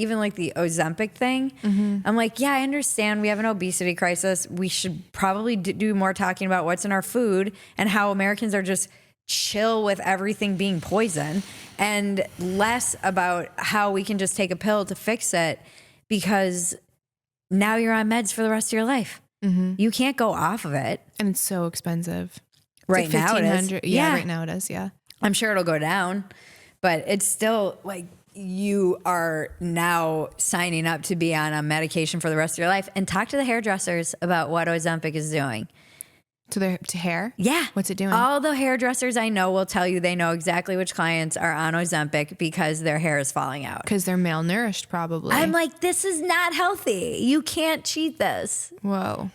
even like the Ozempic thing. I'm like, yeah, I understand we have an obesity crisis. We should probably do more talking about what's in our food and how Americans are just chill with everything being poison, and less about how we can just take a pill to fix it, because now you're on meds for the rest of your life. You can't go off of it. And it's so expensive. Right now it is. Yeah, right now it is. Yeah. I'm sure it'll go down, but it's still like you are now signing up to be on a medication for the rest of your life. And talk to the hairdressers about what Ozempic is doing. To hair? Yeah. What's it doing? All the hairdressers I know will tell you they know exactly which clients are on Ozempic because their hair is falling out. Because they're malnourished, probably. I'm like, this is not healthy. You can't cheat this. Whoa.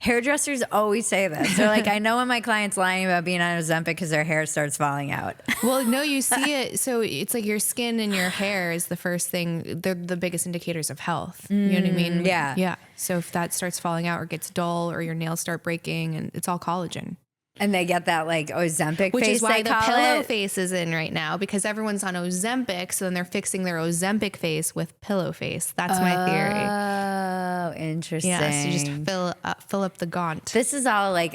Hairdressers always say this. They're like, I know when my client's lying about being on Ozempic because their hair starts falling out. Well, no, you see it. So it's like your skin and your hair is the first thing. They're the biggest indicators of health. You know what I mean? Yeah. Yeah. So if that starts falling out or gets dull or your nails start breaking, and it's all collagen. And they get that like Ozempic Which face, is why the they call pillow it. face is in right now, because everyone's on Ozempic. So then they're fixing their Ozempic face with pillow face. That's my theory. Oh, interesting. Yeah, so you just fill up the gaunt. This is all like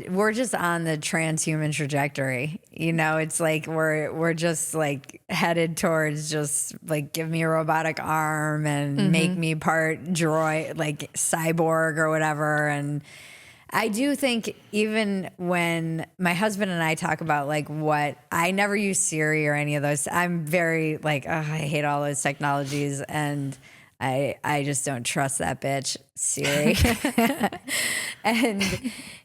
we're just on the transhuman trajectory. You know, it's like we're just like headed towards just like give me a robotic arm and make me part droid, like cyborg or whatever. And I do think even when my husband and I talk about like I never use Siri or any of those. I'm very like, I hate all those technologies, and I just don't trust that bitch, Siri. And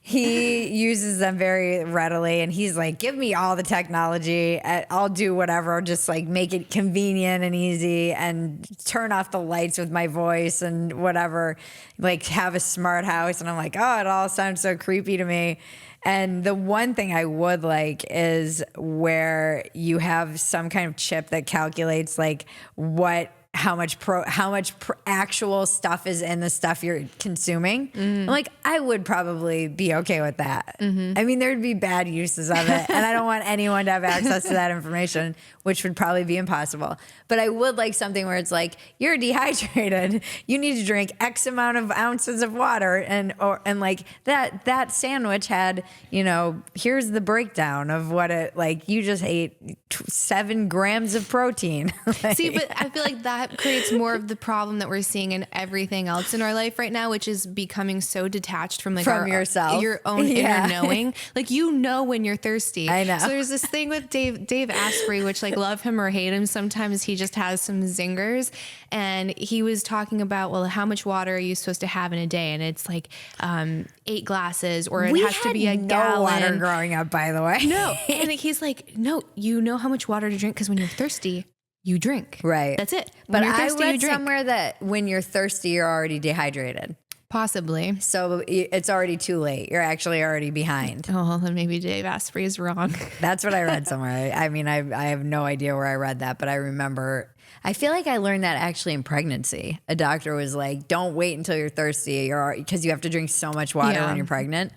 he uses them very readily, and he's like, give me all the technology. I'll do whatever, just like make it convenient and easy, and turn off the lights with my voice and whatever, like have a smart house. And I'm like, oh, it all sounds so creepy to me. And the one thing I would like is where you have some kind of chip that calculates like how much actual stuff is in the stuff you're consuming. I'm like, I would probably be okay with that. I mean, there'd be bad uses of it, and I don't want anyone to have access to that information, which would probably be impossible. But I would like something where it's like, you're dehydrated, you need to drink X amount of ounces of water, and like that sandwich had, you know, here's the breakdown of what it, like you just ate 7 grams of protein. Like, see, but I feel like that creates more of the problem that we're seeing in everything else in our life right now, which is becoming so detached from like yourself, your own inner knowing. Like, you know when you're thirsty. I know. So there's this thing with Dave Asprey, which like love him or hate him, sometimes he just has some zingers. And he was talking about, well, how much water are you supposed to have in a day? And it's like 8 glasses, or it has to be a gallon. Water growing up, by the way. No, and he's like, no, you know how much water to drink, because when you're thirsty, you drink. Right. That's it. But I read somewhere that when you're thirsty, you're already dehydrated. Possibly. So it's already too late. You're actually already behind. Oh, then maybe Dave Asprey is wrong. That's what I read somewhere. I mean, I have no idea where I read that, but I remember, I feel like I learned that actually in pregnancy. A doctor was like, don't wait until you're thirsty, because you have to drink so much water when you're pregnant,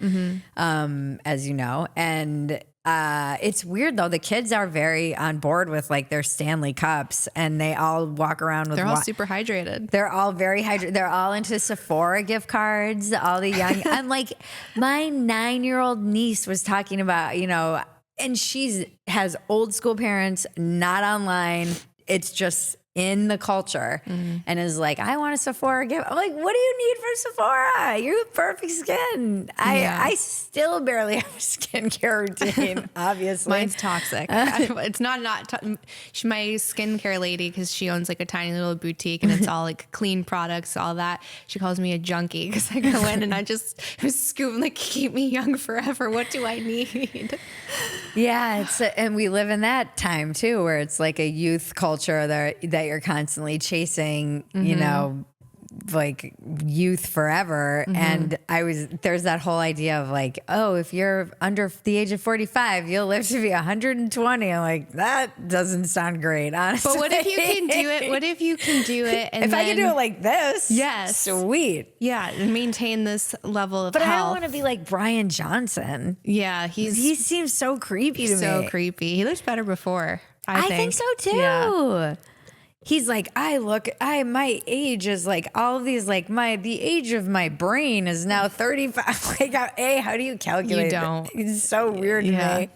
as you know. And it's weird though. The kids are very on board with like their Stanley cups, and they all walk around with. They're all super hydrated. They're all very hydrated. They're all into Sephora gift cards. All the young, and like my 9-year-old niece was talking about, you know, and has old school parents, not online. It's just in the culture, and is like, I want a Sephora gift. I'm like, what do you need from Sephora? You have perfect skin. I still barely have a skincare routine, obviously. Mine's toxic. It's not she's my skincare lady, because she owns like a tiny little boutique, and it's all like clean products, all that. She calls me a junkie because I go in and I just scoop, like, keep me young forever. What do I need? Yeah, and we live in that time too, where it's like a youth culture that you're constantly chasing, you know, like youth forever. And there's that whole idea of like, oh, if you're under the age of 45, you'll live to be 120. I'm like, that doesn't sound great, honestly. But what if you can do it? What if you can do it? And if I can do it like this, yes, sweet. Yeah, and maintain this level of But health. I don't want to be like Brian Johnson. Yeah, he seems so creepy to me. So creepy. He looked better before. I think so too. Yeah. he's like, my age is like all of these, like the age of my brain is now 35. Like, how do you calculate You don't. that? It's so weird to Yeah. me.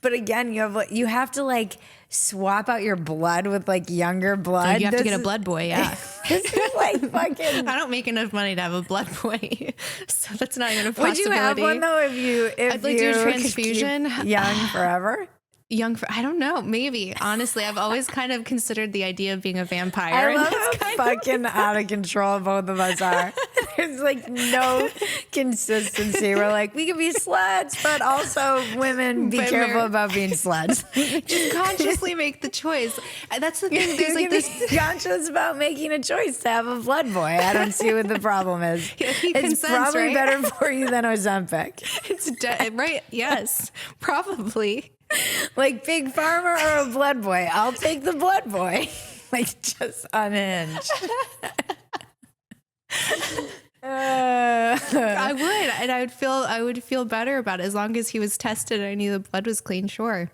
But again, you have to like swap out your blood with like younger blood. You have to get a blood boy. Yeah. This is like fucking. I don't make enough money to have a blood boy, so that's not even a possibility. Would you have one though if I'd like to do a transfusion. could keep young forever? I don't know, maybe. Honestly, I've always kind of considered the idea of being a vampire. I and love that's how kind fucking out of control both of us are. There's like no consistency. We're like, we can be sluts, but also women, be But careful we're- about being sluts. just consciously make the choice. That's the thing. There's You like can this. be conscious about making a choice to have a blood boy. I don't see what the problem is. He It's consents, probably right? better for you than Ozempic. It's right. Yes, probably. Like Big Pharma or a blood boy? I'll take the blood boy. Like just unhinged. I would, and I would feel better about it as long as he was tested and I knew the blood was clean. Sure.